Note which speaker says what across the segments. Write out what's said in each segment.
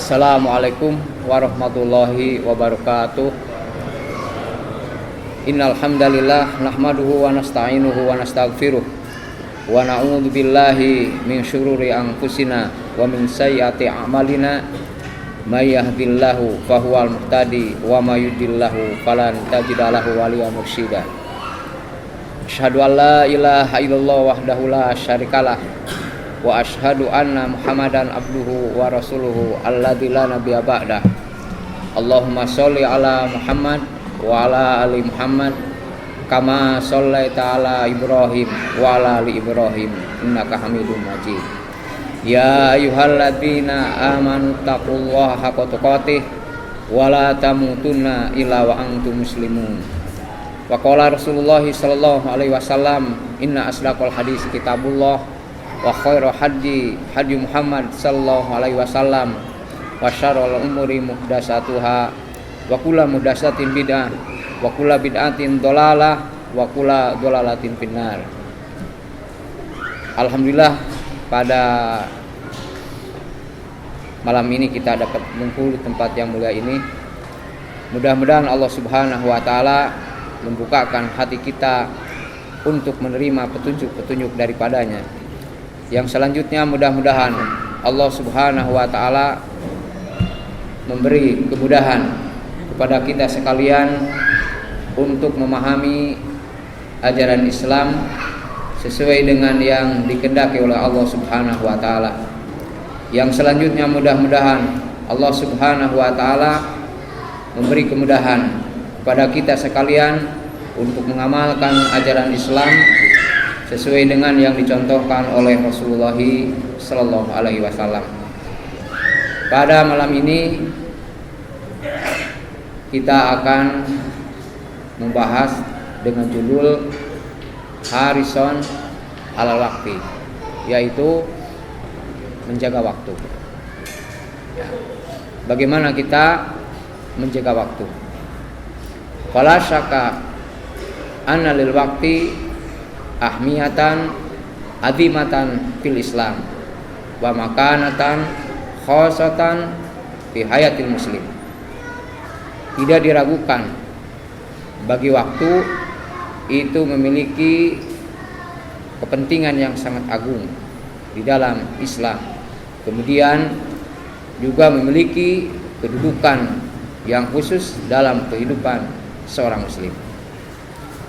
Speaker 1: Assalamualaikum warahmatullahi wabarakatuh. Innal hamdalillah nahmaduhu wa nasta'inuhu wa nastaghfiruh wa na'udzu billahi min syururi anfusina wa min sayyiati a'malina may yahdihillahu fahuwal muhtadi wa may yudlilhu falan tajida lahu waliyyan mursyida. Asyhadu an la ilaha illallah wahdahu la syarikalah wa asyhadu anna Muhammadan abduhu wa rasuluhu alladzi la nabiyya ba'dah. Allahumma sholli ala Muhammad wa ala ali Muhammad kama shallaita ala Ibrahim wa ala ali Ibrahim innaka Hamidum Majid. Ya ayyuhalladzina amanu taqullaha haqqa tuqatih wa la tamutunna illa wa antum muslimun. Wa qala Rasulullah sallallahu alaihi wasallam inna asdaqal hadis kitabullah wa khairu hadi Muhammad sallallahu alaihi wasallam wa syarrul umuri muhdatsatuha wa kullu muhdatsatin bid'ah wa kullu bid'atin dhalalah wa kullu dhalalatin finnar. Alhamdulillah, pada malam ini kita dapat mengumpul di tempat yang mulia ini. Mudah-mudahan Allah Subhanahu wa taala membukakan hati kita untuk menerima petunjuk-petunjuk daripadanya. Yang selanjutnya mudah-mudahan Allah Subhanahu wa taala memberi kemudahan kepada kita sekalian untuk memahami ajaran Islam sesuai dengan yang dikehendaki oleh Allah Subhanahu wa taala. Yang selanjutnya mudah-mudahan Allah Subhanahu wa taala memberi kemudahan kepada kita sekalian untuk mengamalkan ajaran Islam sesuai dengan yang dicontohkan oleh Rasulullah sallallahu alaihi wasallam. Pada malam ini kita akan membahas dengan judul Harisun alal waqti, yaitu menjaga waktu. Bagaimana kita menjaga waktu? Fala syakka anna lil waqti ahmiyatan azimatan fil Islam wa makanatan khosatan fi hayatil muslim. Tidak diragukan bagi waktu itu memiliki kepentingan yang sangat agung di dalam Islam. Kemudian juga memiliki kedudukan yang khusus dalam kehidupan seorang muslim.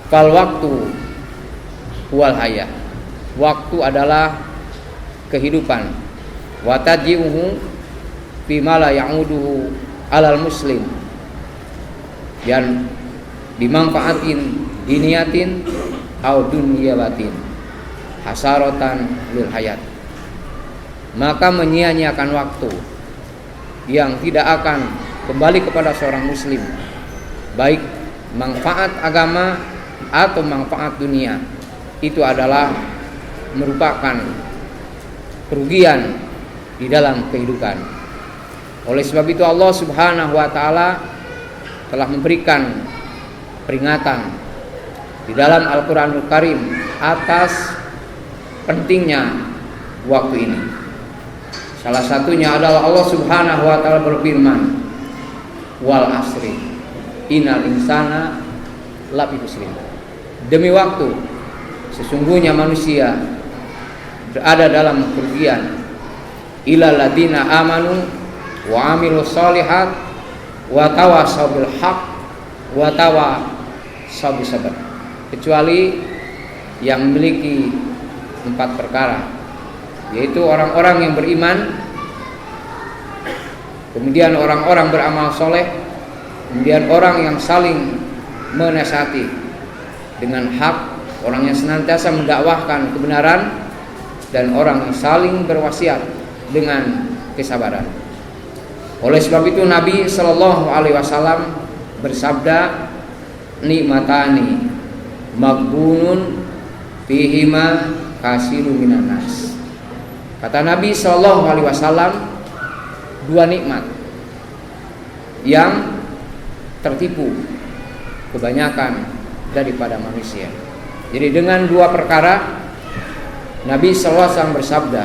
Speaker 1: Fal waktu wal hayah. Waktu adalah kehidupan. Wa taji'uhu bima la ya'uduhu alal muslim. Dan bimanfaatin diniyatin au dunyawatin hasaratan lil hayat. Maka menyia-nyiakan waktu yang tidak akan kembali kepada seorang muslim, baik manfaat agama atau manfaat dunia, itu adalah merupakan kerugian di dalam kehidupan. Oleh sebab itu Allah Subhanahu wa taala telah memberikan peringatan di dalam Al-Qur'anul Karim atas pentingnya waktu ini. Salah satunya adalah Allah Subhanahu wa taala berfirman, wal asri innal insana lafi khusrin. Demi waktu, sesungguhnya manusia berada dalam kerugian. Ilal ladina amanu wa amilus sholihat wa tawasaw bil haq wa tawasaw bis sabr. Kecuali yang memiliki 4 perkara, yaitu orang-orang yang beriman, kemudian orang-orang beramal soleh, kemudian orang yang saling menasihati dengan hak, orang yang senantiasa mendakwahkan kebenaran, dan orang yang saling berwasiat dengan kesabaran. Oleh sebab itu Nabi sallallahu alaihi wasallam bersabda, nikmatani maghbunun fihima kasirun minan nas. Kata Nabi sallallahu alaihi wasallam, 2 nikmat yang tertipu kebanyakan daripada manusia. Jadi dengan 2 perkara Nabi sallallahu alaihi wasallam bersabda,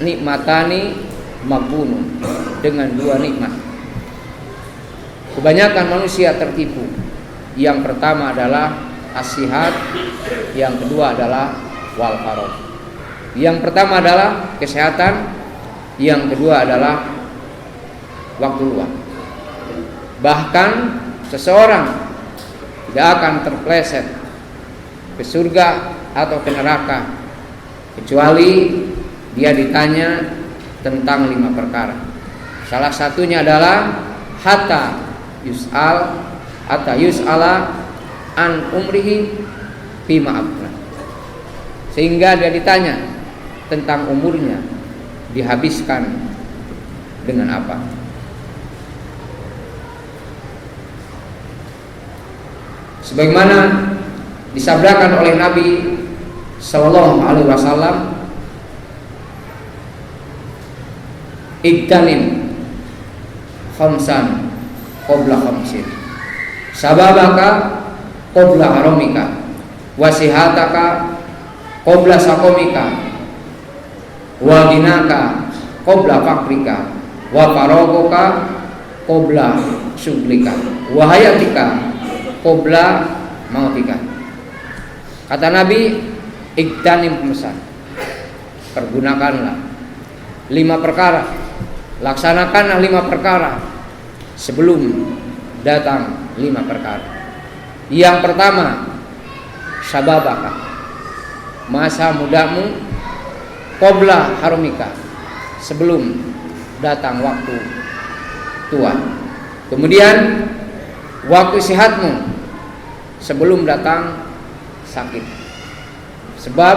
Speaker 1: nikmatani maghbunun, dengan dua nikmat. Kebanyakan manusia tertipu. Yang pertama adalah as-sihat, yang kedua adalah wal faragh. Yang pertama adalah kesehatan, yang kedua adalah waktu luang. Bahkan seseorang tidak akan terpleset ke surga atau ke neraka kecuali dia ditanya tentang 5 perkara. Salah satunya adalah hatta yus'ala an umrihi fima afna. Sehingga dia ditanya tentang umurnya dihabiskan dengan apa. Sebagaimana disabdakan oleh Nabi sallallahu alaihi wasallam, "Iktanim khamsan qabla khamsin, sababaka qabla haramika, wasihataka qabla saqamika, wa ginaka qabla fakrika, wa faragoka qabla syuglika, wa hayatika qabla mautika." Kata Nabi, iktanim khamsan, pergunakanlah 5 perkara, laksanakanlah 5 perkara sebelum datang 5 perkara. Yang pertama, sababaka, masa mudamu, qabla harumika, sebelum datang waktu tua. Kemudian waktu sehatmu, sebelum datang sakit. Sebab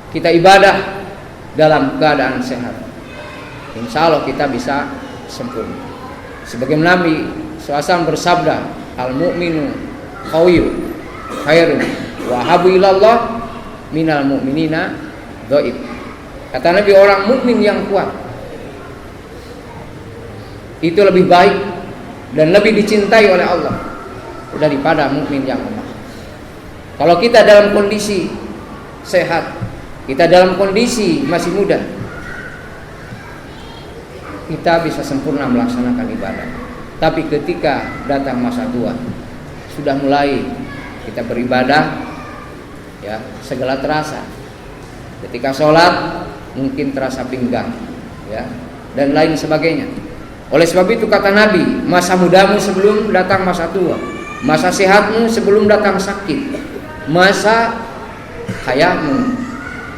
Speaker 1: kita ibadah dalam keadaan sehat, insya Allah kita bisa sempurna. Sebagaimana Nabi SAW bersabda, al-mu'minu qawiyyu khairun wa habu ilallah minal mu'minina dhaif. Kata Nabi, orang mukmin yang kuat itu lebih baik dan lebih dicintai oleh Allah daripada mukmin yang lemah. Kalau kita dalam kondisi sehat, kita dalam kondisi masih muda, kita bisa sempurna melaksanakan ibadah. Tapi ketika datang masa tua, sudah mulai kita beribadah, ya, segala terasa. Ketika sholat mungkin terasa pinggang, ya, dan lain sebagainya. Oleh sebab itu kata Nabi, masa mudamu sebelum datang masa tua, masa sehatmu sebelum datang sakit, masa hayamu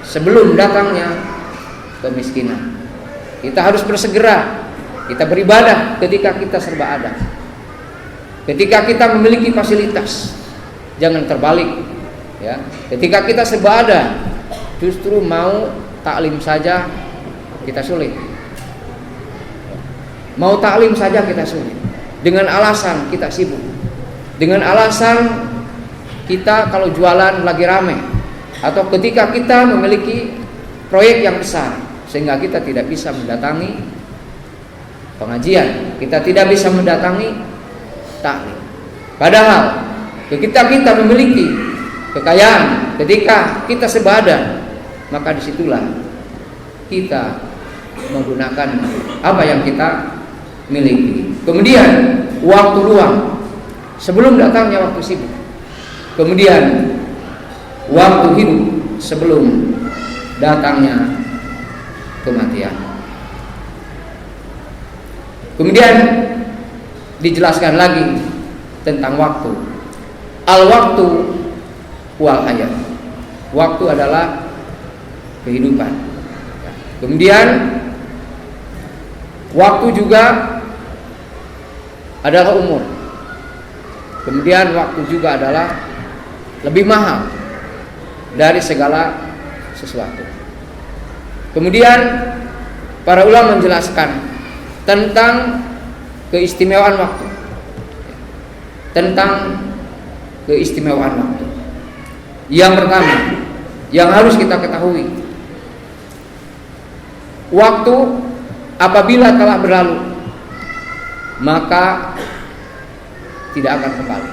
Speaker 1: sebelum datangnya kemiskinan. Kita harus bersegera, kita beribadah ketika kita serba ada, ketika kita memiliki fasilitas. Jangan terbalik, ya. Ketika kita serba ada, justru mau taklim saja kita sulit. Mau taklim saja kita sulit, dengan alasan kita sibuk, dengan alasan kita kalau jualan lagi rame, atau ketika kita memiliki proyek yang besar sehingga kita tidak bisa mendatangi pengajian, kita tidak bisa mendatangi taklim. Padahal ketika kita memiliki kekayaan, ketika kita sebada, maka disitulah kita menggunakan apa yang kita miliki. Kemudian waktu luang sebelum datangnya waktu sibuk. Kemudian waktu hidup sebelum datangnya kematian. Kemudian dijelaskan lagi tentang waktu. Al-waktu wal hayat. Waktu adalah kehidupan. Kemudian waktu juga adalah umur. Kemudian waktu juga adalah lebih mahal dari segala sesuatu. Kemudian para ulama menjelaskan tentang keistimewaan waktu. Tentang keistimewaan waktu. Yang pertama yang harus kita ketahui, waktu apabila telah berlalu maka tidak akan kembali.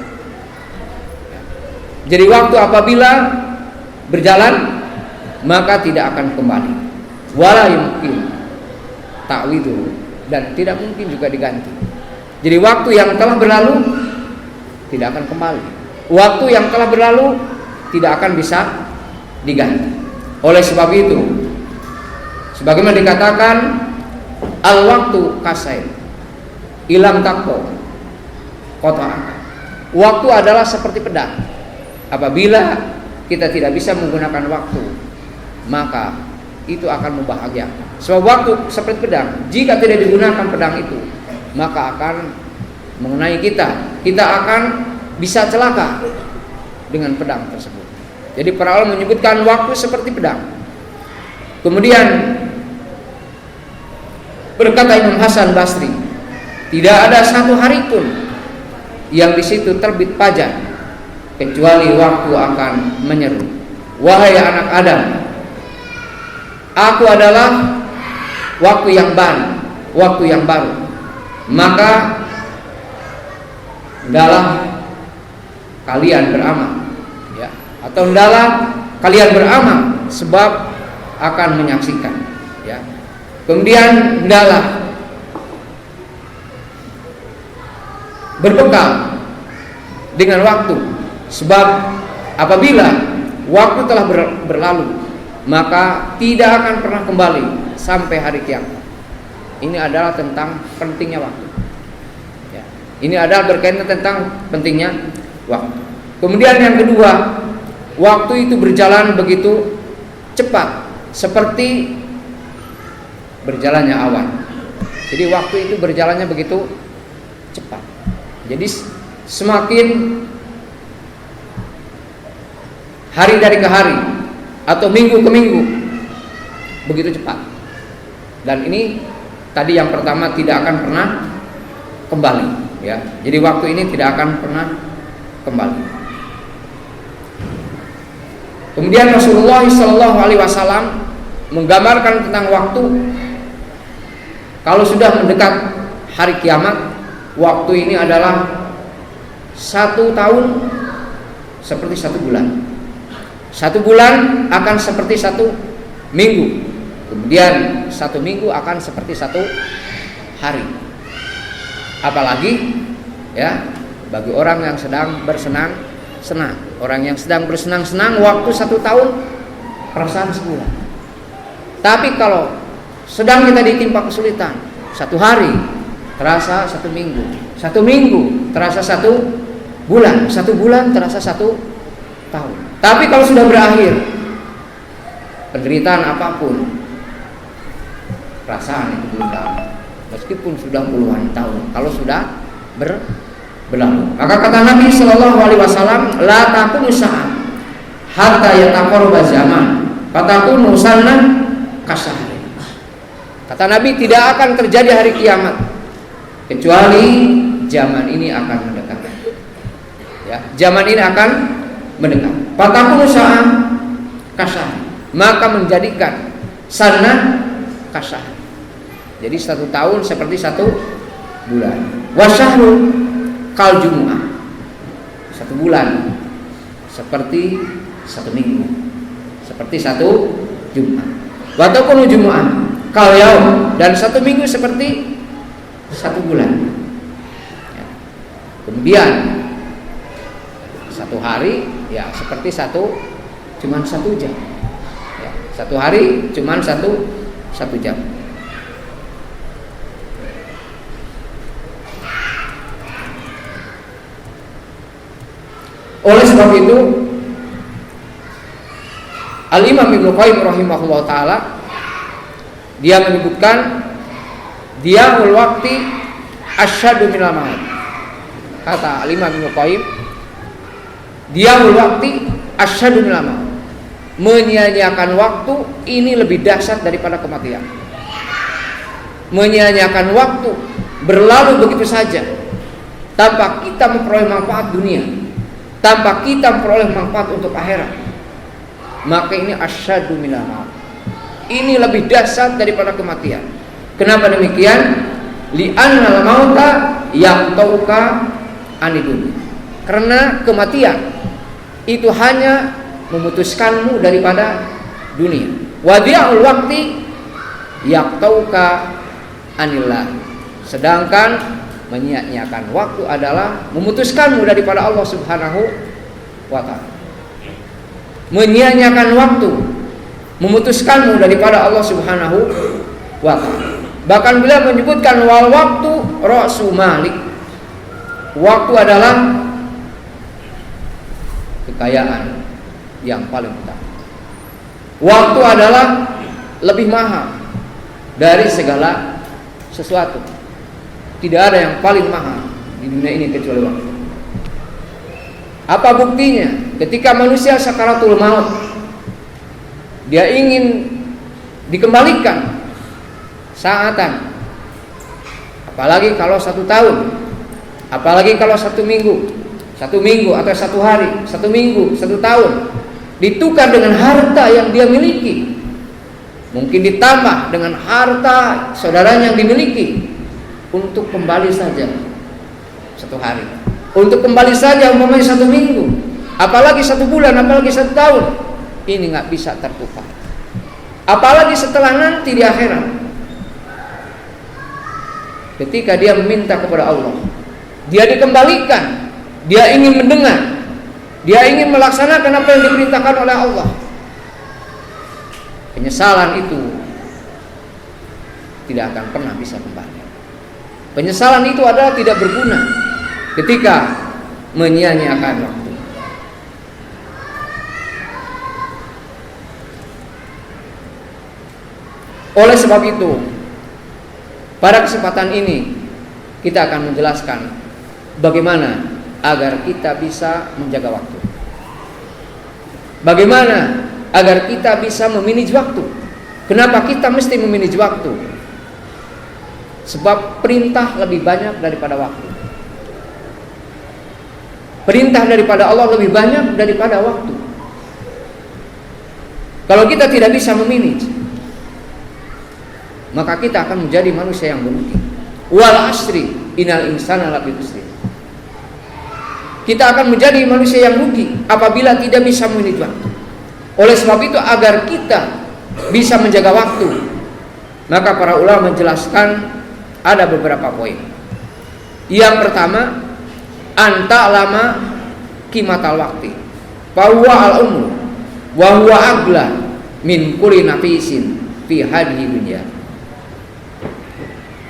Speaker 1: Jadi waktu apabila berjalan maka tidak akan kembali. Wala yumkin ta'widu, dan tidak mungkin juga diganti. Jadi waktu yang telah berlalu tidak akan kembali. Waktu yang telah berlalu tidak akan bisa diganti. Oleh sebab itu, sebagaimana dikatakan, al-waktu kasail ilam takko qata'aka. Waktu adalah seperti pedang. Apabila kita tidak bisa menggunakan waktu, maka itu akan membahagiakan. Sebab waktu seperti pedang, jika tidak digunakan pedang itu, maka akan mengenai kita. Kita akan bisa celaka dengan pedang tersebut. Jadi para ulama menyebutkan waktu seperti pedang. Kemudian berkata Imam Hasan Basri, tidak ada satu hari pun yang di situ terbit fajar kecuali waktu akan menyeru, wahai anak Adam, aku adalah waktu yang baru, maka hendaklah kalian beramal, ya, atau hendaklah kalian beramal sebab akan menyaksikan, ya. Kemudian hendaklah berbekal dengan waktu, sebab apabila waktu telah berlalu, maka tidak akan pernah kembali sampai hari kiamat. Ini adalah tentang pentingnya waktu, ya. Ini adalah berkaitan tentang pentingnya waktu. Kemudian yang kedua, waktu itu berjalan begitu cepat seperti berjalannya awan. Jadi waktu itu berjalannya begitu cepat. Jadi semakin hari dari ke hari atau minggu ke minggu begitu cepat. Dan ini tadi yang pertama tidak akan pernah kembali, ya. Jadi waktu ini tidak akan pernah kembali. Kemudian Rasulullah SAW menggambarkan tentang waktu. Kalau sudah mendekat hari kiamat, waktu ini adalah 1 tahun seperti 1 bulan. 1 bulan akan seperti 1 minggu. Kemudian 1 minggu akan seperti 1 hari. Apalagi, ya, bagi orang yang sedang bersenang-senang. Orang yang sedang bersenang-senang, waktu 1 tahun perasaan sebulan. Tapi kalau sedang kita ditimpa kesulitan, 1 hari terasa 1 minggu, 1 minggu terasa 1 bulan, 1 bulan terasa 1 tahun. Tapi kalau sudah berakhir penderitaan apapun, perasaan itu belum tahu, meskipun sudah puluhan tahun. Kalau sudah berlalu, maka kata Nabi Shallallahu Alaihi Wasallam, la taqumu sa'ah hatta yataqarraba zaman, fatakunu sannan kasahri. Kata Nabi, tidak akan terjadi hari kiamat kecuali zaman ini akan mendekat. Ya, zaman ini akan mendekat. Fatakunu sa'ah kasahri, maka menjadikan sana kasahri. Jadi 1 tahun seperti 1 bulan. Wasyahru kal jumu'ah, 1 bulan seperti 1 minggu, seperti 1 Jumat. Wa takunu jumu'ah kal yaum, dan 1 minggu seperti 1 bulan. Ya. Kemudian 1 hari, ya, seperti cuman 1 jam. Ya, 1 hari cuman 1 jam. Oleh sebab itu, Al-Imam Ibnu Qayyim rahimahullah ta'ala, dia menyebutkan diamul waqti asyadu minal maut. Kata Al-Imam Ibnu Qayyim, diamul waqti asyadu minal maut, menyia-nyiakan waktu ini lebih dahsyat daripada kematian. Menyia-nyiakan waktu berlalu begitu saja tanpa kita memperoleh manfaat dunia, tanpa kita memperoleh manfaat untuk akhirat, maka ini asyadu minal maut, ini lebih dahsyat daripada kematian. Kenapa demikian? Li'annal mauta yaqtauka anidun, karena kematian itu hanya memutuskanmu daripada dunia. Wadi'ul waqti yaqtauka anillah. Sedangkan menyia-nyiakan waktu adalah memutuskanmu daripada Allah Subhanahu wa ta'ala. Menyia-nyiakan waktu memutuskanmu daripada Allah Subhanahu wa ta'ala. Bahkan beliau menyebutkan wal waktu ra'su malik. Waktu adalah kekayaan yang paling utama. Waktu adalah lebih mahal dari segala sesuatu. Tidak ada yang paling mahal di dunia ini kecuali waktu. Apa buktinya? Ketika manusia sakaratul maut, dia ingin dikembalikan saatan. Apalagi kalau 1 tahun, apalagi kalau 1 minggu, 1 minggu atau 1 hari, 1 minggu, 1 tahun, ditukar dengan harta yang dia miliki, mungkin ditambah dengan harta saudaranya yang dimiliki, untuk kembali saja 1 hari, untuk kembali saja umpamanya 1 minggu, apalagi 1 bulan, apalagi 1 tahun, ini nggak bisa tertukar. Apalagi setelah nanti di akhirat, ketika dia meminta kepada Allah, dia dikembalikan, dia ingin mendengar, dia ingin melaksanakan apa yang diperintahkan oleh Allah. Penyesalan itu tidak akan pernah bisa kembali. Penyesalan itu adalah tidak berguna ketika menyia-nyiakan waktu. Oleh sebab itu, pada kesempatan ini kita akan menjelaskan bagaimana agar kita bisa menjaga waktu. Bagaimana agar kita bisa memanage waktu. Kenapa kita mesti memanage waktu? Sebab perintah lebih banyak daripada waktu. Perintah daripada Allah lebih banyak daripada waktu. Kalau kita tidak bisa memanage, maka kita akan menjadi manusia yang merugi. Wal asri innal insana lafi khusr. Kita akan menjadi manusia yang rugi apabila tidak bisa memanage waktu. Oleh sebab itu, agar kita bisa menjaga waktu, maka para ulama menjelaskan ada beberapa poin. Yang pertama, anta lama qimatal waqti bahwa al-umur wa huwa agla min kulli nafisin fi hadhihi dunya.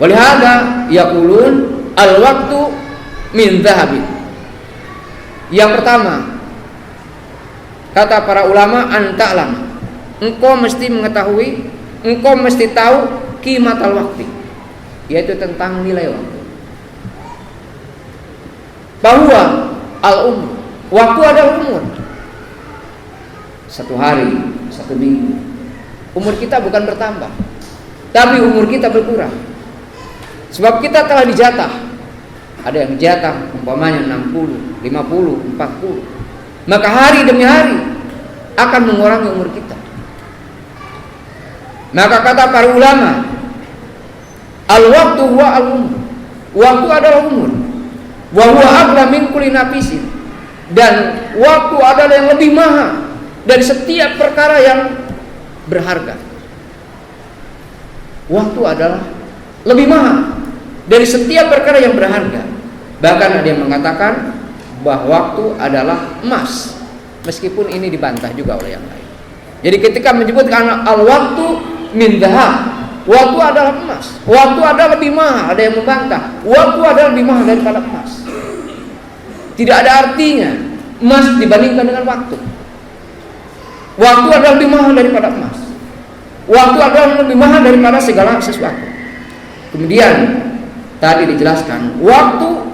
Speaker 1: Walihada yaqulun al-waqtu min dhahabin. Yang pertama, kata para ulama, anta'lam, engkau mesti mengetahui, engkau mesti tahu qimatal waqti, yaitu tentang nilai waktu. Bahwa al-umur, waktu adalah umur. 1 hari, 1 minggu, umur kita bukan bertambah, tapi umur kita berkurang. Sebab kita telah dijatah. Ada yang dijatah umpamanya 60, 50, 40. Maka hari demi hari akan mengurangi umur kita. Maka kata para ulama, al-waktu huwa al-umur. Waktu adalah umur. Wa huwa agla min kulli nafisin. Dan waktu adalah yang lebih mahal dari setiap perkara yang berharga. Waktu adalah lebih mahal dari setiap perkara yang berharga. Bahkan ada yang mengatakan bahwa waktu adalah emas, meskipun ini dibantah juga oleh yang lain. Jadi ketika menyebutkan al-waktu min dhahab, waktu adalah emas, waktu adalah lebih mahal, ada yang membantah waktu adalah lebih mahal daripada emas. Tidak ada artinya emas dibandingkan dengan waktu. Waktu adalah lebih mahal daripada emas. Waktu adalah lebih mahal daripada segala sesuatu. Kemudian tadi dijelaskan waktu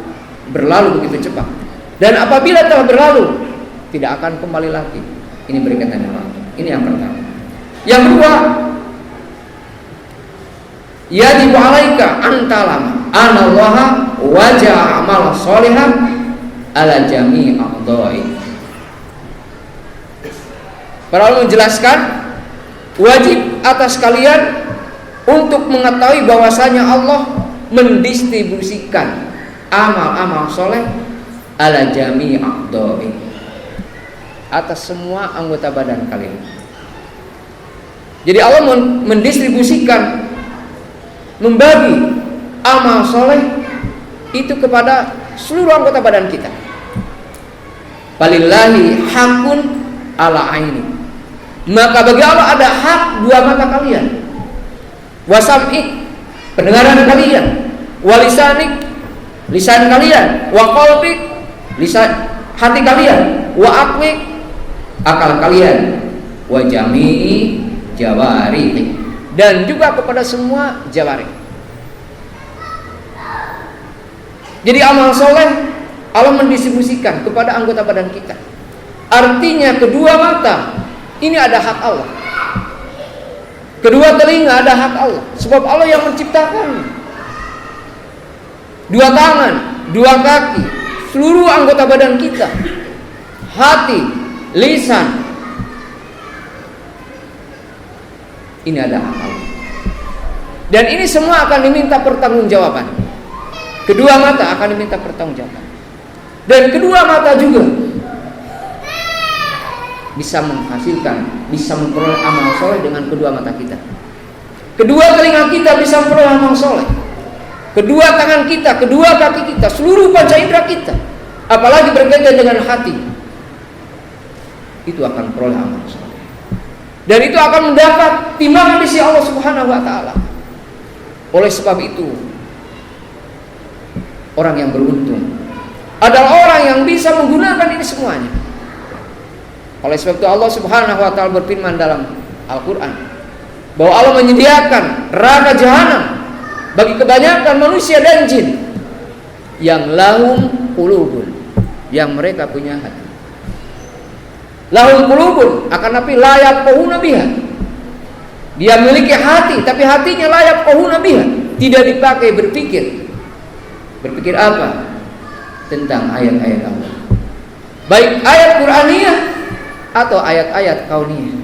Speaker 1: berlalu begitu cepat, dan apabila telah berlalu tidak akan kembali lagi. Ini berkaitan dengan waktu. Ini yang pertama. Yang kedua, yajibu alaika antalam anallaha wajah amal sholihan ala jami' a'dha'i. Para ulama menjelaskan wajib atas kalian untuk mengetahui bahwasanya Allah mendistribusikan amal-amal soleh ala jami' a'dha'i, atas semua anggota badan kalian. Jadi Allah mendistribusikan membagi amal soleh itu kepada seluruh anggota badan kita. Walillahi hakun ala aini. Maka bagi Allah ada hak dua mata kalian. Wasam'ik, pendengaran kalian. Walisanik, lisan kalian. Wa qalbik, lisan hati kalian. Wa aqlik, akal kalian. Wa jami'i jawarih, dan juga kepada semua jawarih. Jadi amal soleh Allah mendistribusikan kepada anggota badan kita. Artinya kedua mata ini ada hak Allah. Kedua telinga ada hak Allah, sebab Allah yang menciptakan. Dua tangan, dua kaki, seluruh anggota badan kita, hati, lisan, ini ada hak Allah. Dan ini semua akan diminta pertanggungjawaban. Kedua mata akan diminta pertanggungjawaban. Dan kedua mata juga bisa menghasilkan, bisa memperoleh amal soleh dengan kedua mata kita. Kedua telinga kita bisa memperoleh amal soleh. Kedua tangan kita, kedua kaki kita, seluruh panca indera kita, apalagi berkaitan dengan hati, itu akan memperoleh amal soleh. Dan itu akan mendapat timbangan di sisi Allah Subhanahu wa taala. Oleh sebab itu, orang yang beruntung adalah orang yang bisa menggunakan ini semuanya. Oleh sebab itu Allah Subhanahu wa taala berfirman dalam Al-Qur'an bahwa Allah menyediakan neraka jahanam bagi kebanyakan manusia dan jin yang lahum qulubun, yang mereka punya hati. Lahum qulubun, akan tapi la yafqahuna biha. Dia memiliki hati, tapi hatinya la yafqahuna biha, tidak dipakai berpikir. Berpikir apa? Tentang ayat-ayat Allah, baik ayat Qur'aniyah atau ayat-ayat kauniyah.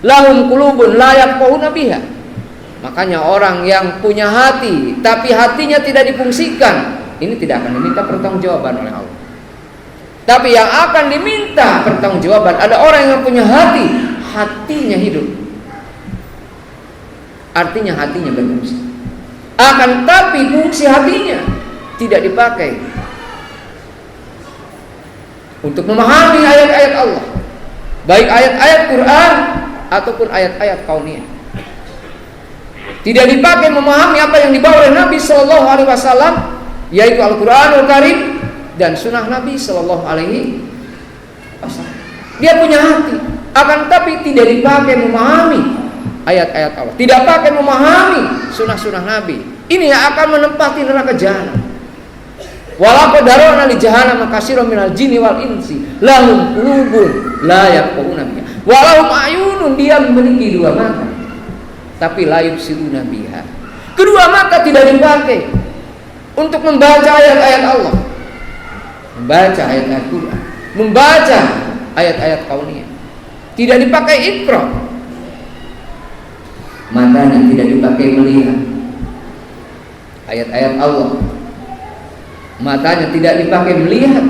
Speaker 1: Lahum qulubun la yafqahuna biha. Makanya orang yang punya hati tapi hatinya tidak difungsikan, ini tidak akan diminta pertanggungjawaban oleh Allah. Tapi yang akan diminta pertanggungjawaban ada orang yang punya hati, hatinya hidup. Artinya hatinya berfungsi. Akan tapi fungsi hatinya tidak dipakai untuk memahami ayat-ayat Allah, baik ayat-ayat Quran ataupun ayat-ayat kauniyah. Tidak dipakai memahami apa yang dibawa oleh Nabi Sallallahu Alaihi Wasallam, yaitu Al-Quranul Karim dan Sunnah Nabi Sallallahu Alaihi Wasallam. Dia punya hati, akan tapi tidak dipakai memahami ayat-ayat Allah, tidak pakai memahami sunnah-sunnah Nabi. Ini yang akan menempati neraka jahanam. Walaqad darana li jahannam katsiran minal jinni wal insi lahum qulubun la yafqahuna biha wa lahum ayunun, dia memiliki dua mata tapi la yubsiruna biha. Kedua mata tidak dipakai untuk membaca ayat-ayat Allah, membaca ayat-ayat Quran, membaca ayat-ayat kauniyah. Tidak dipakai iqra. Matanya tidak dipakai melihat ayat-ayat Allah. Matanya tidak dipakai melihat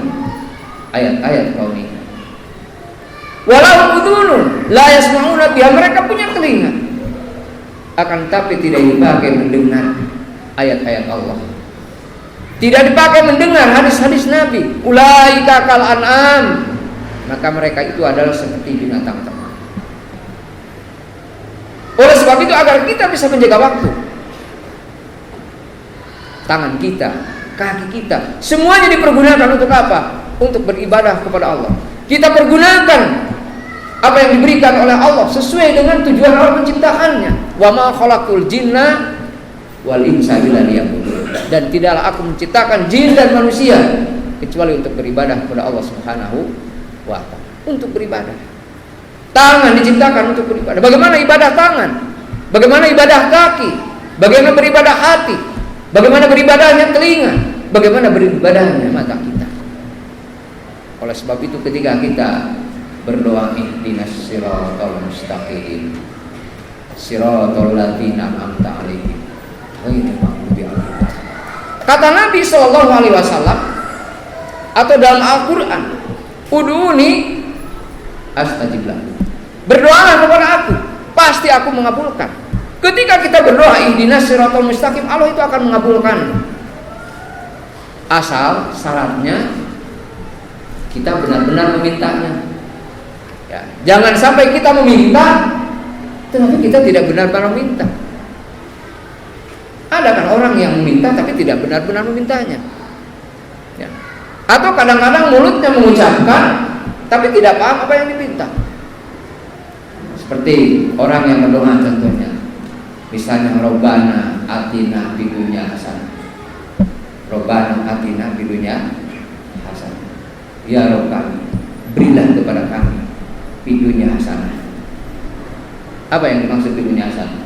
Speaker 1: ayat-ayat kauniyah. Walau udhunun la yasma'una biha, mereka punya telinga, akan tapi tidak dipakai mendengar ayat-ayat Allah. Tidak dipakai mendengar hadis-hadis Nabi. Ulaika kal an'am, maka mereka itu adalah seperti binatang ternak. Oleh sebab itu, agar kita bisa menjaga waktu, tangan kita, kaki kita, semuanya dipergunakan untuk apa? Untuk beribadah kepada Allah. Kita pergunakan apa yang diberikan oleh Allah sesuai dengan tujuan Allah menciptakannya. Wa ma khalaqul jinna wal insa illa liya'budun. Dan tidaklah aku menciptakan jin dan manusia kecuali untuk beribadah kepada Allah Subhanahu wa ta'ala. Untuk beribadah. Tangan diciptakan untuk beribadah. Bagaimana ibadah tangan? Bagaimana ibadah kaki? Bagaimana beribadah hati? Bagaimana beribadahnya telinga? Bagaimana beribadahnya mata kita? Oleh sebab itu, ketika kita berdoa ihdinas siratal mustaqim siratal ladzina an'amta 'alaihim ghairil maghdubi 'alaihim, kata Nabi sallallahu alaihi wasallam atau dalam Al-Qur'an, ud'uni astajib lakum, berdoalah kepada aku, pasti aku mengabulkan. Ketika kita berdoa ihdinas siratal mustaqim, Allah itu akan mengabulkan. Asal syaratnya kita benar-benar memintanya. Ya, jangan sampai kita meminta tetapi kita tidak benar-benar meminta. Ada kan orang yang meminta tapi tidak benar-benar memintanya. Ya. Atau kadang-kadang mulutnya mengucapkan tapi tidak paham apa yang diminta. Seperti orang yang berdoa contohnya, misalnya Robbana atina fid dunya hasanah. Robbana atina fid dunya hasanah. Ya Rabb kami, berilah kepada kami fid dunya hasanah. Apa yang dimaksud fid dunya hasanah?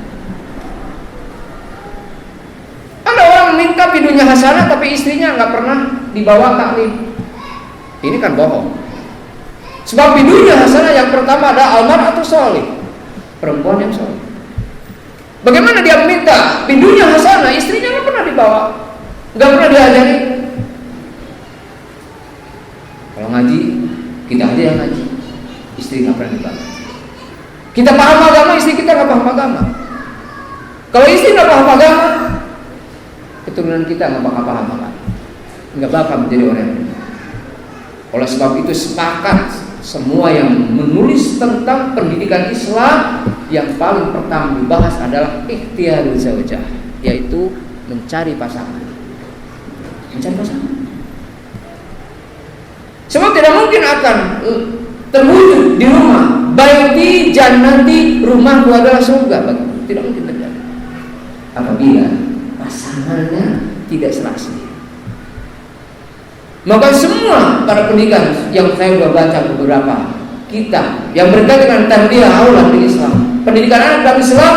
Speaker 1: Ada orang minta fid dunya hasanah tapi istrinya nggak pernah dibawa taklim. Ini kan bohong. Sebab fid dunya hasanah yang pertama ada almar'atu sholih, perempuan yang sholih. Bagaimana dia meminta fid dunya hasanah, istrinya nggak pernah dibawa, nggak pernah diajari. Kalau ngaji, kita aja yang ngaji, istri nggak pernah dibawa. Kita paham agama, istri kita nggak paham agama. Kalau istri nggak paham agama, keturunan kita nggak bakal paham agama, nggak bakal menjadi orang yang benar. Oleh sebab itu sepakat semua yang menulis tentang pendidikan Islam, yang paling pertama dibahas adalah ikhtiyarul zaujah, yaitu mencari pasangan. Mencari pasangan. Sebab tidak mungkin akan terwujud di rumah baiti jannati, rumahku adalah surga. Tidak mungkin terjadi apabila pasangannya tidak serasi. Maka semua para pendidikan yang saya sudah baca beberapa kitab yang berkaitan dengan tarbiyah aulad di Islam, pendidikan anak dalam Islam,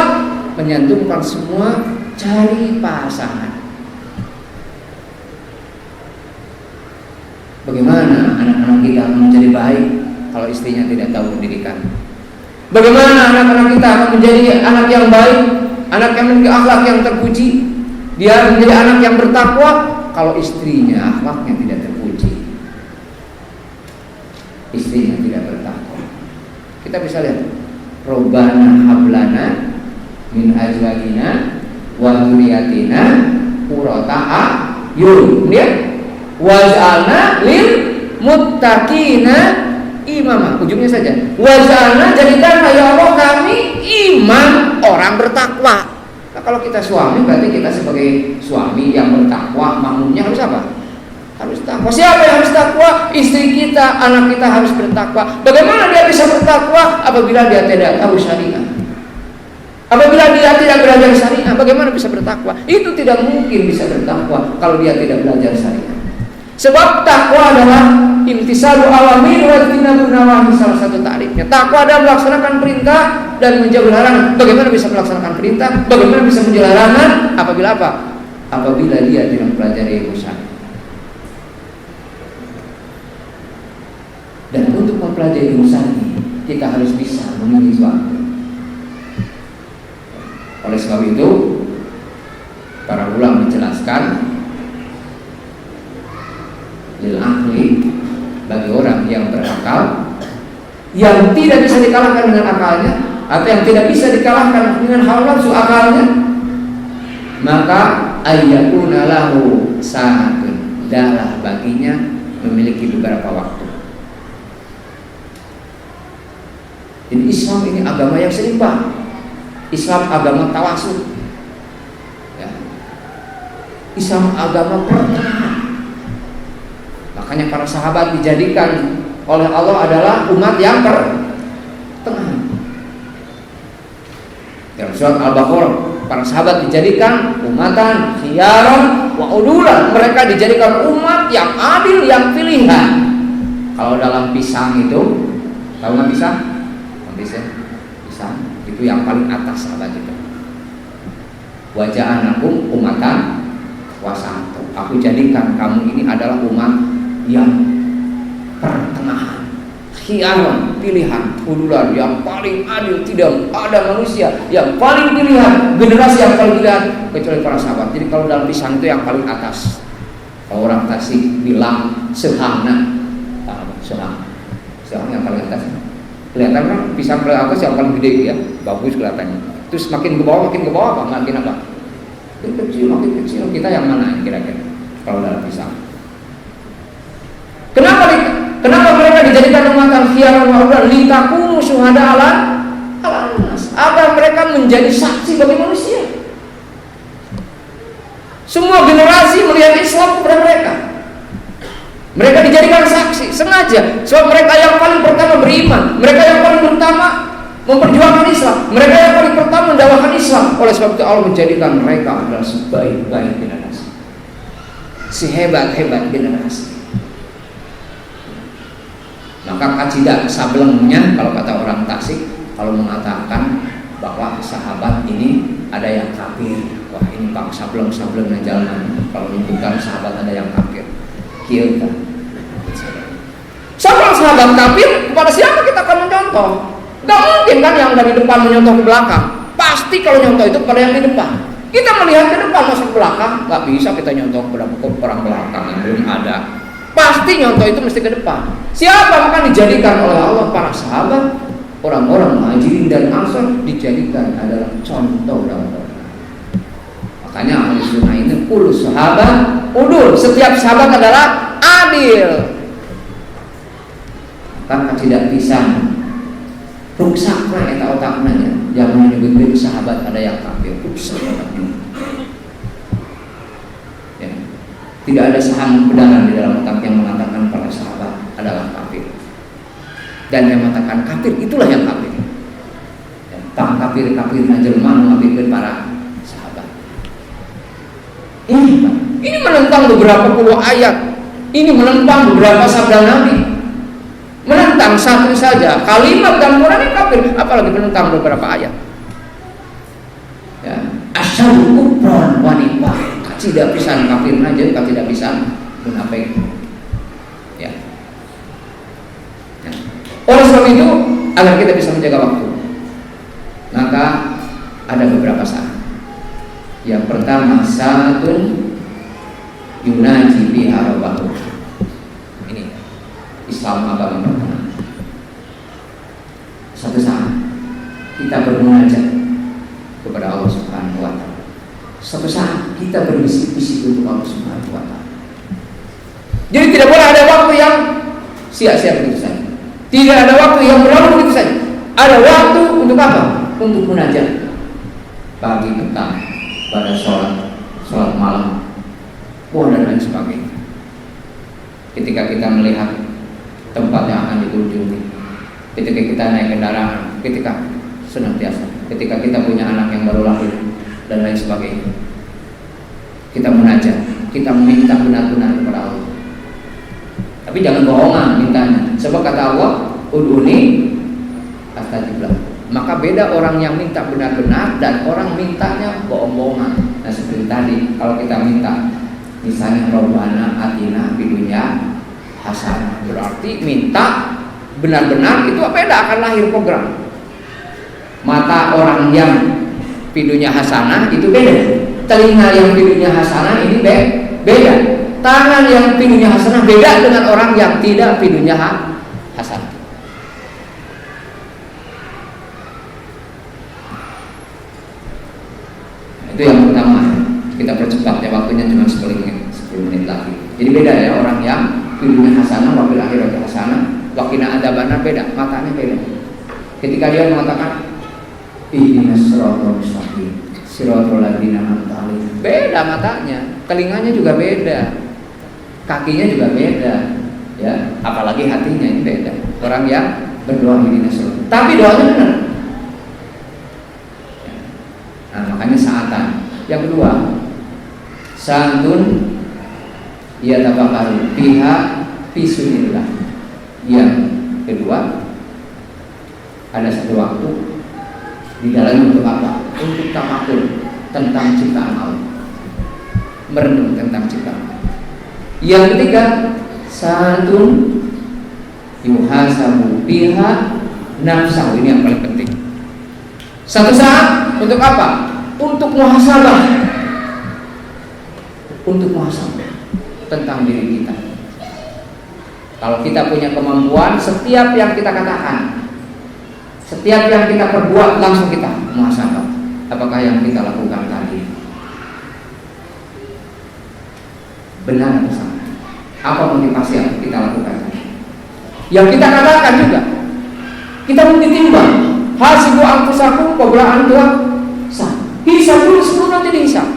Speaker 1: menyantumkan semua cari pasangan. Bagaimana anak-anak kita menjadi baik kalau istrinya tidak tahu pendidikan? Bagaimana anak-anak kita akan menjadi anak yang baik, anak yang memiliki akhlak yang terpuji? Dia menjadi anak yang bertakwa kalau istrinya akhlaknya tidak terpuji, istrinya tidak bertakwa. Kita bisa lihat, Robbana hablana min azwajina wa dzurriyyatina qurrata a'yun, kemudian waj'alna lil muttaqina imama. Ujungnya saja, waj'alna, jadikanlah ya Allah kami imam, orang bertakwa. Nah, kalau kita suami, berarti kita sebagai suami yang bertakwa, makmumnya harus apa? Harus takwa. Siapa yang harus takwa? Istri kita, anak kita harus bertakwa. Bagaimana dia bisa bertakwa apabila dia tidak tahu syariat? Apabila dia tidak belajar syariat, bagaimana bisa bertakwa? Itu tidak mungkin bisa bertakwa kalau dia tidak belajar syariat. Sebab takwa adalah imtisalu awamir wa tinabun nawahi, salah satu ta'rifnya. Takwa adalah melaksanakan perintah dan menjauhi larangan. Bagaimana bisa melaksanakan perintah? Bagaimana bisa menjauhi larangan? Apabila apa? Apabila dia tidak mempelajari ilmu syar'i. Dan untuk mempelajari ilmu syar'i, kita harus bisa memilih suami. Oleh sebab itu, para ulama menjelaskan lil akli, bagi orang yang berakal, yang tidak bisa dikalahkan dengan akalnya, atau yang tidak bisa dikalahkan dengan hawa nafsu akalnya, maka ayyakuna lahu sa'atun, adalah baginya memiliki beberapa waktu. Jadi Islam ini agama yang seimbang. Islam agama tawasul, ya. Islam agama pertengahan. Makanya para sahabat dijadikan oleh Allah adalah umat yang pertengahan. Dalam surat Al-Baqarah, para sahabat dijadikan umatan khiyaran wa udulan. Mereka dijadikan umat yang adil, yang pilihan. Kalau dalam pisang itu, tahu nggak pisang? Pisang itu yang paling atas sahabat itu. Waja'anakum umatan wasata. Aku jadikan kamu ini adalah umat yang pertengahan, khiyaran, pilihan, udulan, yang paling adil. Tidak ada manusia yang paling pilihan, generasi yang paling pilihan kecuali para sahabat. Jadi kalau dalam pisang itu yang paling atas. Kalau orang Tasik bilang sehana, sehang yang paling atas. Kelihatan kan pisang paling atas yang paling gede ya, bagus kelihatannya. Terus makin ke bawah apa? Makin apa? Makin kecil. Kita yang mana kira-kira kalau dalam pisang? Kenapa mereka dijadikan umat khiyaran wa udwan litakumu syuhada ala nas, agar mereka menjadi saksi bagi manusia. Semua generasi melihat Islam kepada mereka. Mereka dijadikan saksi sengaja, sebab mereka yang paling pertama beriman, mereka yang paling pertama memperjuangkan Islam, mereka yang paling pertama mendakwakan Islam. Oleh sebab itu Allah menjadikan mereka adalah sebaik-baik generasi, sehebat-hebat generasi. Maka kacidak sablengnya, kalau kata orang Tasik, kalau mengatakan bahwa sahabat ini ada yang kafir, wah ini pak sableng na jalan. Kalau menyebutkan sahabat ada yang kafir, kita sahabat kafir, kepada siapa kita akan mencontoh? Gak mungkin kan yang dari depan menyontoh ke belakang. Pasti kalau nyontoh itu kepada yang di depan. Kita melihat ke depan masuk ke belakang, gak bisa kita nyontoh kepada orang belakang yang belum ada. Pasti nyontoh itu mesti ke depan. Siapa akan dijadikan oleh Allah para sahabat, orang-orang Muhajirin dan Ansor dijadikan adalah contoh dalam Al-Quran. Makanya ahli sunnah ini kullu sahabat udul, setiap sahabat adalah adil. Maka tidak bisa rusak eta otaknya yang menyebut sahabat ada yang kafir, rusak otaknya. Ya. Tidak ada saham kebenaran di dalam otak yang mengatakan para sahabat adalah kafir. Dan yang mengatakan kafir itulah yang kafir. Tak kafir jelema mengkafirkan para sahabat. Ini menentang beberapa puluh ayat. Ini menentang beberapa sabda Nabi. Menentang satu saja kalimat dan Quran yang kafir, apalagi menentang beberapa ayat. Ya, asyadu kufran wa nifaq. Tidak bisa kafir aja, tidak bisa munafik. Ya. Oleh sebab itu, agar kita bisa menjaga waktu, maka ada beberapa saat. Yang pertama, saatun yunaji biha rabbahu. Ini Islam agama pertama. Satu saat kita bermunajat kepada Allah Subhanahu wa taala. Suatu saat kita berbisik-bisik untuk Allah Subhanahu wa taala. Jadi tidak boleh ada waktu yang sia-sia begitu saja. Tidak ada waktu yang berlalu begitu saja. Ada waktu untuk apa? Untuk munajat. Pagi, petang, pada sholat malam, dan lain sebagainya. Ketika kita melihat tempat yang akan dikunjungi, ketika kita naik kendaraan, ketika senantiasa, ketika kita punya anak yang baru lahir, dan lain sebagainya, kita munajat, kita meminta benar-benar kepada Allah. Tapi jangan bohongan mintanya. Sebab kata Allah, udhuni astajib lakum. Maka beda orang yang minta benar-benar dan orang mintanya bohong-bohongan. Nah seperti tadi, kalau kita minta misalnya Rabbana atina fid dunya hasanah, berarti minta benar-benar itu beda, akan lahir program. Mata orang yang pidunya hasanah itu beda, telinga yang pidunya hasanah ini beda, tangan yang pidunya hasanah beda dengan orang yang tidak pidunya hasanah. Itu yang pertama. Kita percepat ya, waktunya cuma 10 menit lagi. Jadi beda ya, orang yang pidunya hasanah wabil akhirati hasanah waqina adzabannar, beda, matanya beda. Ketika dia mengatakan ihdinas siratal mustaqim siratal ladzina an'amta 'alaihim, beda matanya, telinganya juga beda, kakinya juga beda, ya, apalagi hatinya ini beda. Orang yang berdoa ihdinas siratal, tapi doanya benar. Nah, makanya saatan. Yang kedua, santun ya tafakkaru fiha fi sunillah. Yang kedua, ada satu waktu di dalamnya untuk apa? Untuk tafakur tentang ciptaan Allah, merenung tentang ciptaan Allah. Yang ketiga, santun yuhasabu biha nafsahu. Ini yang paling penting. Satu saat untuk apa? Untuk muhasabah, untuk muhasabah tentang diri kita. Kalau kita punya kemampuan, setiap yang kita katakan, setiap yang kita perbuat, langsung kita muhasabah. Apakah yang kita lakukan tadi benar atau salah? Apa motivasi yang kita lakukan tadi? Yang kita katakan juga, kita mesti timbang. Hasibu anfusakum qabla an tuhisab. Hisab dulu sebelum nanti dihisab.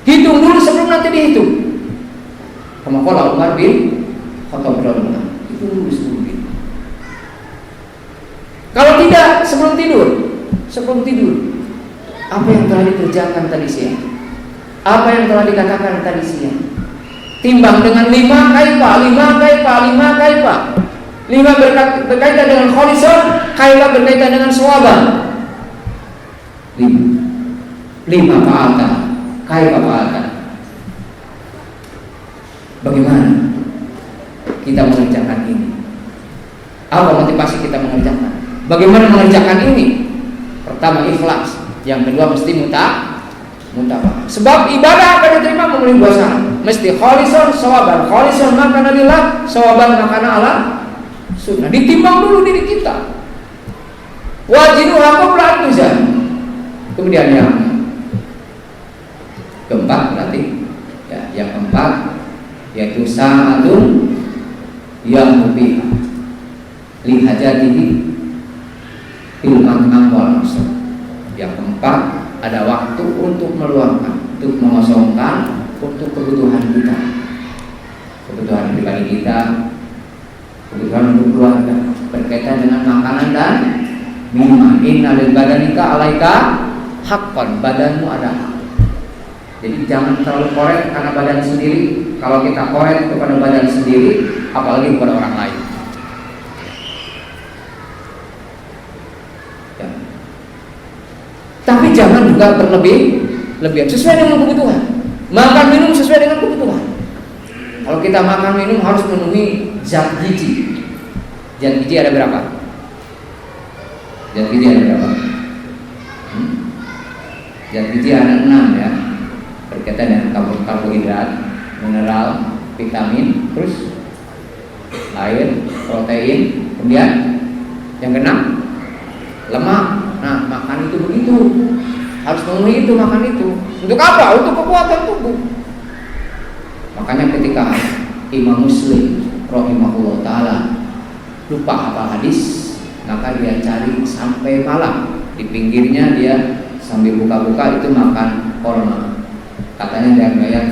Speaker 1: Hitung dulu sebelum nanti dihitung. Kama qala Umar bin Khattab radhiyallahu anhu. Hitung dulu sebelum dihitung. Kalau tidak sebelum tidur, apa yang telah dikerjakan tadi siang? Apa yang telah dikatakan tadi siang? Timbang dengan 5 kaifa. 5 berkaitan dengan kholisor, kaifa berkaitan dengan sawaban. 5 fa'ata, kaifa fa'ata. Bagaimana kita mengerjakan ini? Apa motivasi kita mengerjakan? Bagaimana mengerjakan ini? Pertama ikhlas, yang kedua mesti mutabah. Sebab ibadah akan diterima memenuhi 2 syarat. Mesti kholisun sawaban. Kholisun makana lillah, sawaban makana ala sunnah. Ditimbang dulu diri kita. Wajinuha qabla tuzan. Kemudian yang keempat berarti ya, yang keempat yaitu sa'atun yang mubiha li hajatihi fil amwal maksud. Yang keempat ada waktu untuk meluangkan, untuk mengosongkan untuk kebutuhan kita, kebutuhan pribadi kita, kebutuhan untuk keluarga, berkaitan dengan makanan dan minuman. Inna lil badanika alaika haqqan, badanmu ada hak. Jadi jangan terlalu korek karena badan sendiri. Kalau kita korek kepada badan sendiri, apalagi kepada orang lain. Ya. Tapi jangan juga berlebihan, sesuai dengan kebutuhan. Makan minum sesuai dengan kebutuhan. Kalau kita makan minum harus memenuhi zat gizi. Zat gizi ada berapa? Zat gizi ada berapa? Zat gizi ada 6 ya. Berkaitan dengan karbohidrat, mineral, vitamin, terus air, protein, kemudian yang keenam lemak. Nah, makan itu begitu, harus memenuhi itu, makan itu. Untuk apa? Untuk kekuatan tubuh. Makanya ketika Imam Muslim rahimahullah ta'ala lupa hafal hadis, maka dia cari sampai malam. Di pinggirnya dia sambil buka-buka itu makan korma. Katanya dia bayar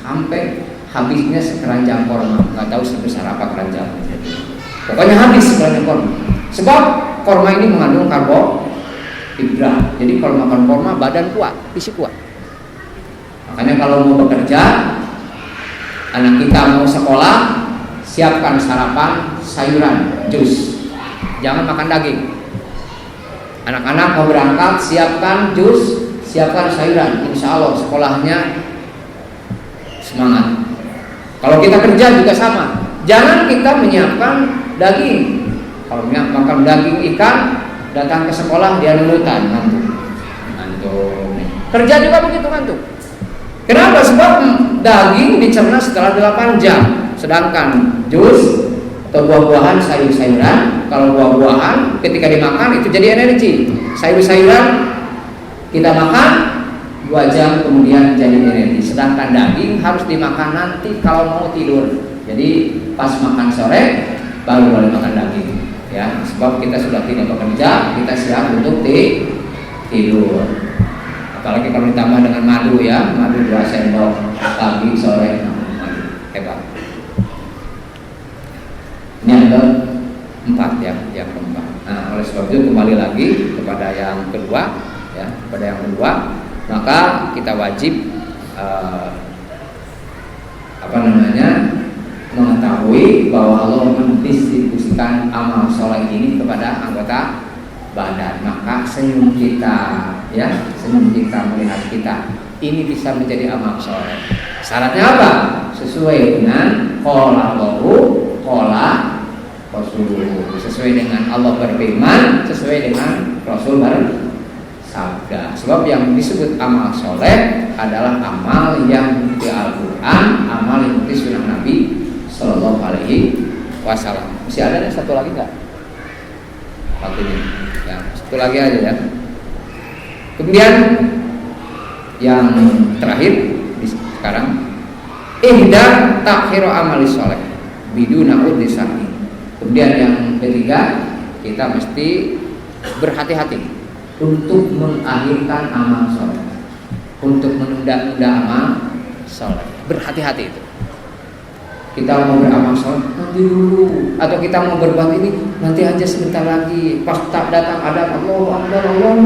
Speaker 1: sampai habisnya sekeranjang korma. Nggak tahu sebesar apa keranjang. Pokoknya habis sekeranjang korma. Sebab korma ini mengandung karbohidrat. Jadi kalau makan korma badan kuat, fisik kuat. Makanya kalau mau bekerja, anak kita mau sekolah, siapkan sarapan sayuran, jus. Jangan makan daging. Anak-anak mau berangkat, siapkan jus, siapkan sayuran. Insya Allah sekolahnya semangat. Kalau kita kerja juga sama. Jangan kita menyiapkan daging. Kalau makan daging ikan, datang ke sekolah dia nunutan, ngantuk. Kerja juga begitu ngantuk. Kenapa? Sebab daging dicerna setelah 8 jam. Sedangkan jus atau buah-buahan, sayur-sayuran, kalau buah-buahan ketika dimakan itu jadi energi. Sayur-sayuran kita makan 2 jam kemudian jadi energi. Sedangkan daging harus dimakan nanti kalau mau tidur. Jadi pas makan sore baru boleh makan daging. Ya, sebab kita sudah tidak bekerja, kita siap untuk tidur. Apalagi kalau ditambah dengan madu ya, madu 2 sendok pagi sore, hebat. Ini ada 4 ya, yang keempat. Nah, oleh sebab itu kembali lagi kepada yang kedua, ya, kepada yang kedua, maka kita wajib mengetahui bahwa Allah mendistribusikan amal soleh ini kepada anggota badan. Maka senyum kita, ya, senyum kita melihat kita, ini bisa menjadi amal soleh. Syaratnya apa? Sesuai dengan qala Allahu, qala Rasul. Sesuai dengan Allah berfirman, sesuai dengan Rasul bersabda. Sebab yang disebut amal soleh adalah amal yang mengikuti Al-Quran, amal yang mengikuti sunnah Nabi Sallallahu Alaihi Wasallam. Masih ada satu lagi nggak? Waktunya, ya, satu lagi aja ya. Kemudian yang terakhir sekarang, ihdar takhiru amali sholeh biduna udhisani. Kemudian yang ketiga, kita mesti berhati-hati untuk mengakhirkan amal soleh, untuk menunda-nunda amal soleh. Berhati-hati itu. Kita mau beramal soleh nanti dulu, atau kita mau berbuat ini nanti aja sebentar lagi. Pas tak datang ada Allahu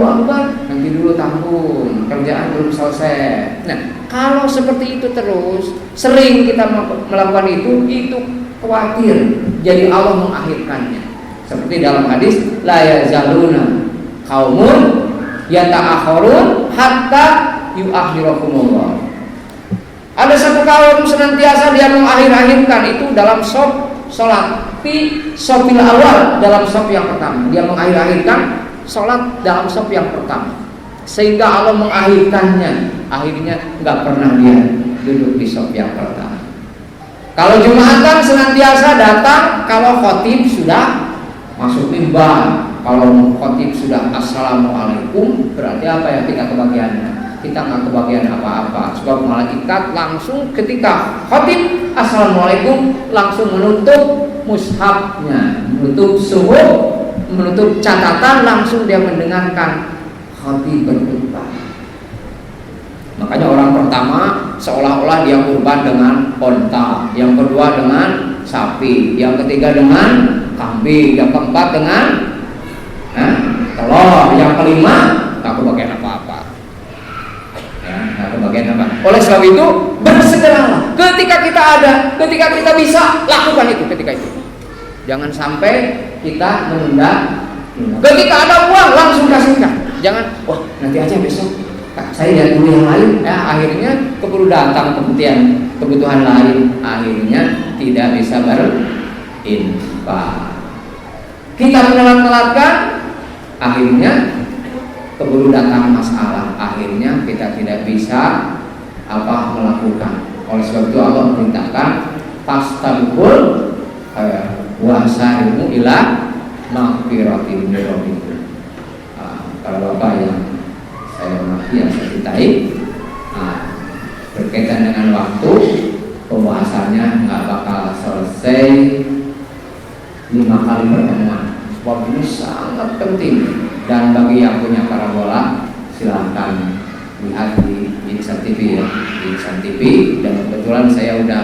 Speaker 1: Akbar, nanti dulu tanggung, kerjaan belum selesai. Nah, kalau seperti itu terus, sering kita melakukan itu khawatir jadi Allah mengakhirkannya. Seperti dalam hadis, la yazaluna qaumun yata'akhirun hatta yu'akhirakumullah. Ada satu kaum senantiasa dia mengakhir-akhirkan itu dalam sholat fi shofil awal, dalam shof yang pertama. Dia mengakhir-akhirkan sholat dalam shof yang pertama, sehingga Allah mengakhirkannya. Akhirnya nggak pernah dia duduk di shof yang pertama. Kalau Jumatan senantiasa datang kalau khotib sudah masuk mimbar. Kalau khotib sudah assalamualaikum, berarti apa ya, kita kebagiannya? Kita nggak kebagian apa-apa. Sebab malaikat langsung ketika khotib assalamualaikum langsung menutup mushafnya, menutup suhuf, menutup catatan, langsung dia mendengarkan khotib berkhutbah. Makanya orang pertama seolah-olah dia kurban dengan onta, yang kedua dengan sapi, yang ketiga dengan kambing, yang keempat dengan telur, yang kelima nggak kebagian apa-apa. Ya, kebagian apa? Oleh sebab itu bersegeralah ketika kita ada, ketika kita bisa, lakukan itu ketika itu. Jangan sampai kita menunda. Ketika ada uang langsung kasihkan. Jangan, wah nanti aja besok. Saya lihat dulu yang lain. Ya, akhirnya keburu datang kebutuhan lain. Akhirnya tidak bisa berinfak. Kita menelat-telatkan, akhirnya keburu datang masalah. Akhirnya kita tidak bisa melakukan. Oleh sebab itu Allah perintahkan fastabqul wasari'u ila maghfiratin min rabbikum. Kalau Bapak yang saya hormati, yang saya cintai, berkaitan dengan waktu, pembahasannya nggak bakal selesai 5 kali pertemuan. Sebab ini sangat penting, dan bagi yang punya parabola silahkan lihat di Insan TV ya, di Insan TV. Dan kebetulan saya udah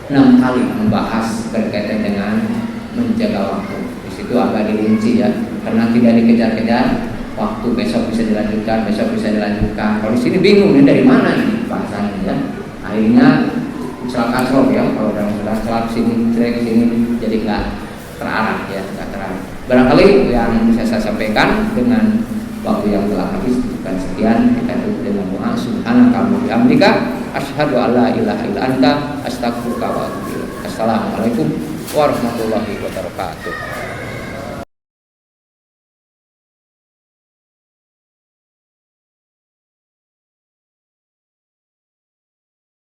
Speaker 1: 6 kali membahas berkaitan dengan menjaga waktu. Di situ agak dirinci ya, karena tidak dikejar-kejar. Waktu besok bisa dilanjutkan, besok bisa dilanjutkan. Kalau di sini bingung nih dari mana ini bahasanya ya. Akhirnya salah kasroh ya, kalau dalam salah sini jelek sini, jadi nggak terarah ya, nggak terarah. Barangkali yang bisa saya sampaikan dengan waktu yang telah habis bukan sekian, kita tutup dengan doa subhanaka wa bihamdika asyhadu alla ilaha illa anta astaghfiruka wa atubu ilaik. Assalamualaikum warahmatullahi wabarakatuh.